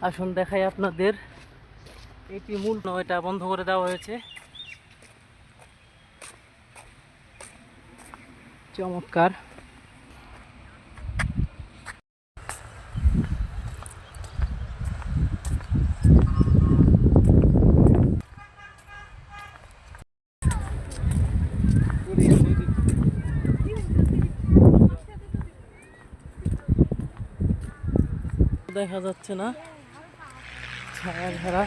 আসুন দেখাই আপনাদের। এটি মূল এটা বন্ধ করে দেওয়া হয়েছে। চমৎকার। দেখা যাচ্ছে না, ছায়া ঘেরা।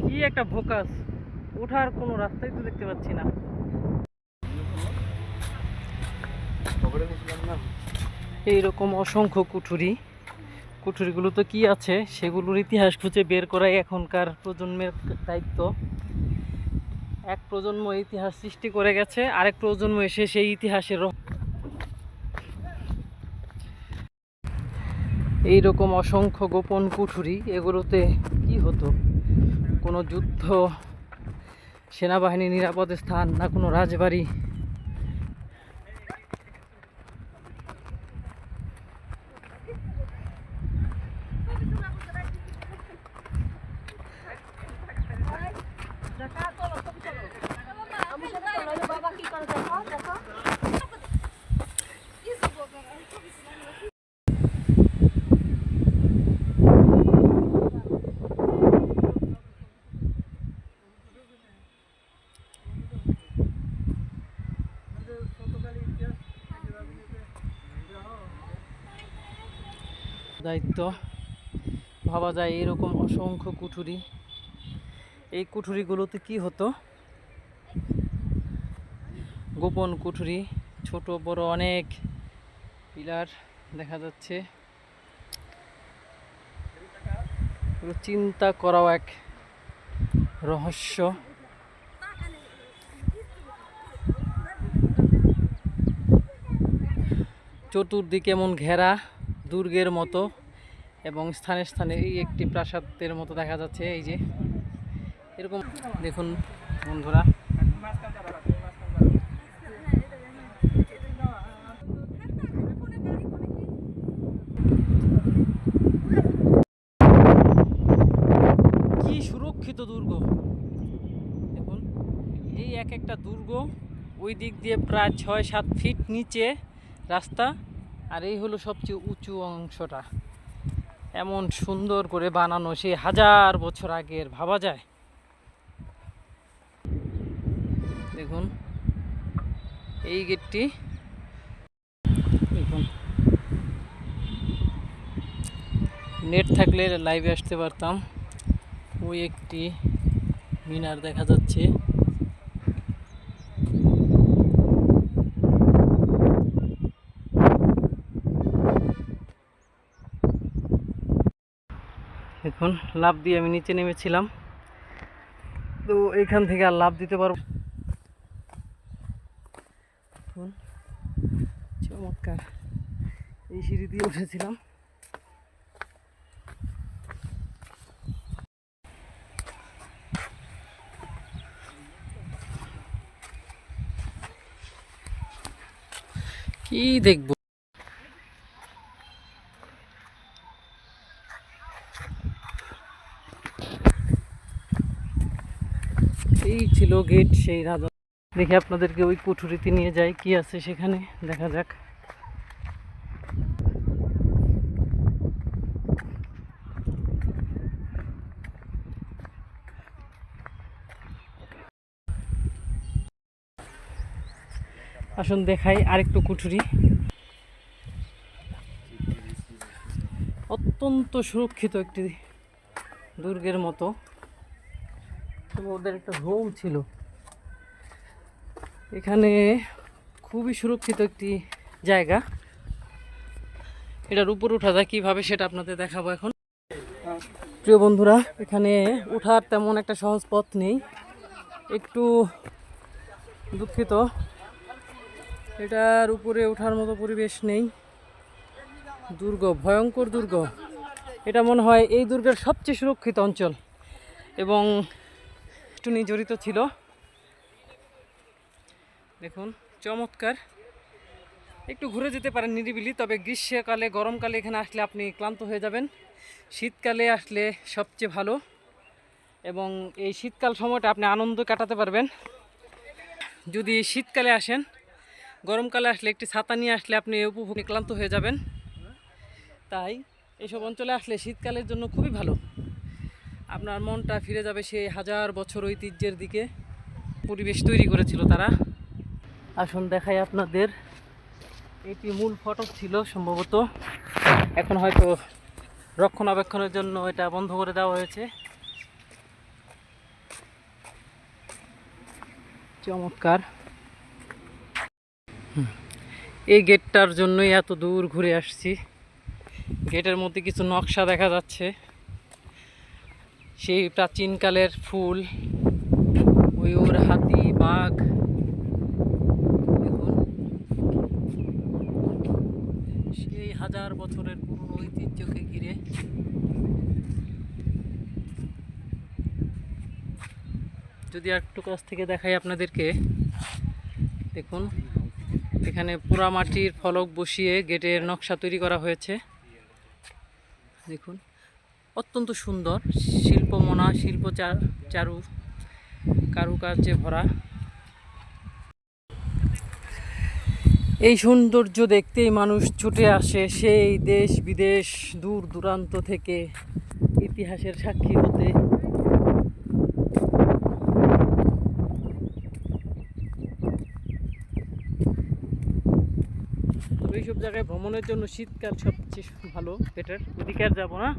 কি একটা ভোকাস, ওঠার কোনো রাস্তাই তো দেখতে পাচ্ছি না। এইরকম অসংখ্য কুঠুরিগুলো তো কি আছে সেগুলোর ইতিহাস খুঁজে বের করাই এখনকার প্রজন্মের দায়িত্ব। এক প্রজন্ম ইতিহাস সৃষ্টি করে গেছে, আরেক প্রজন্ম এসে সেই ইতিহাসের এইরকম অসংখ্য গোপন কুঠুরি। এগুলোতে কি হতো? কোনো যুদ্ধ, সেনাবাহিনী নিরাপদ স্থান, না কোনো রাজবাড়ি। দায়িত্ব ভাবা যায় এরকম অসংখ্য কুঠুরি। এই কুঠুরিগুলোতে কি হতো? গোপন কুঠুরি, ছোট বড় অনেক পিলার দেখা যাচ্ছে। চিন্তা করাও এক রহস্য। চতুর্দিকে এমন ঘেরা দুর্গের মতো, এবং স্থানে স্থানে এই একটি প্রাসাদের মতো দেখা যাচ্ছে। এই যে এরকম দেখুন বন্ধুরা, কি সুরক্ষিত দুর্গ। দেখুন এই এক একটা দুর্গ, ওই দিক দিয়ে প্রায় ৬-৭ ফিট নিচে রাস্তা, আর এই হলো সবচেয়ে উঁচু অংশটা। এমন সুন্দর করে বানানো, সেই 1000 বছর আগের, ভাবা যায়। দেখুন এই গেটটি, দেখুন নেট থাকলে লাইভে আসতে পারতাম। ওই একটি মিনার দেখা যাচ্ছে। এখন লাফ দিয়ে আমি নিচে নেমেছিলাম, তো এখান থেকে আর লাফ দিতে পারবো। চমৎকার, এই সিঁড়ি দিয়ে উঠেছিলাম। কি দেখবো? এই ছিল গেট সেই রাজা। দেখি আপনাদেরকে ওই কুঠুরিতে নিয়ে যাই, কি আছে সেখানে, দেখা যাক। আসুন দেখাই আরেকটু কুঠুরি। অত্যন্ত সুরক্ষিত একটি দুর্গের মতো। ওদের একটা রুম ছিল এখানে, খুবই সুরক্ষিত একটি জায়গা। এটার উপর উঠা যায় কিভাবে সেটা আপনাদের দেখাবো এখন। প্রিয় বন্ধুরা, এখানে ওঠার তেমন একটা সহজ পথ নেই, একটু দুঃখিত। এটার উপরে ওঠার মতো পরিবেশ নেই। দুর্গ, ভয়ঙ্কর দুর্গ। এটা মনে হয় এই দুর্গের সবচেয়ে সুরক্ষিত অঞ্চল। এবং টুনি জড়িত ছিল। দেখুন চমৎকার, একটু ঘুরে যেতে পারেন নিরিবিলি, তবে গ্রীষ্মকালে গরমকালে এখানে আসলে আপনি ক্লান্ত হয়ে যাবেন। শীতকালে আসলে সবচেয়ে ভালো, এবং এই শীতকাল সময়টা আপনি আনন্দ কাটাতে পারবেন। যদি শীতকালে আসেন, গরমকালে আসলে একটি ছাতা নিয়ে আসলে আপনি উপভোগ ক্লান্ত হয়ে যাবেন। তাই এইসব অঞ্চলে আসলে শীতকালের জন্য খুবই ভালো, আপনার মনটা ফিরে যাবে সেই হাজার বছর ঐতিহ্যের দিকে। পরিবেশ তৈরি করেছিল তারা। আসুন দেখাই আপনাদের, এটি মূল ফটক ছিল সম্ভবত, এখন হয়তো রক্ষণাবেক্ষণের জন্য এটা বন্ধ করে দেওয়া হয়েছে। চমৎকার, এই গেটটার জন্যই এত দূর ঘুরে আসছি। গেটের মধ্যে কিছু নকশা দেখা যাচ্ছে, সেই প্রাচীনকালের ফুল, ময়ূর, হাতি, বাঘ। দেখুন সেই হাজার বছরের পুরনো ঐতিহ্যকে ঘিরে। যদি একটু কাছ থেকে দেখাই আপনাদেরকে, দেখুন এখানে পোড়া মাটির ফলক বসিয়ে গেটের নকশা তৈরি করা হয়েছে। দেখুন অত্যন্ত সুন্দর, শিল্পমনা, চারু কারুকার্যে ভরা। এই সৌন্দর্য দেখতেই মানুষ ছুটে আসে সেই দেশ বিদেশ, দূর দূরান্ত থেকে ইতিহাসের সাক্ষী হতে। তবে এইসব জায়গায় ভ্রমণের জন্য শীতকাল সবচেয়ে ভালো, বেটার। ওদিকে আর যাবো না।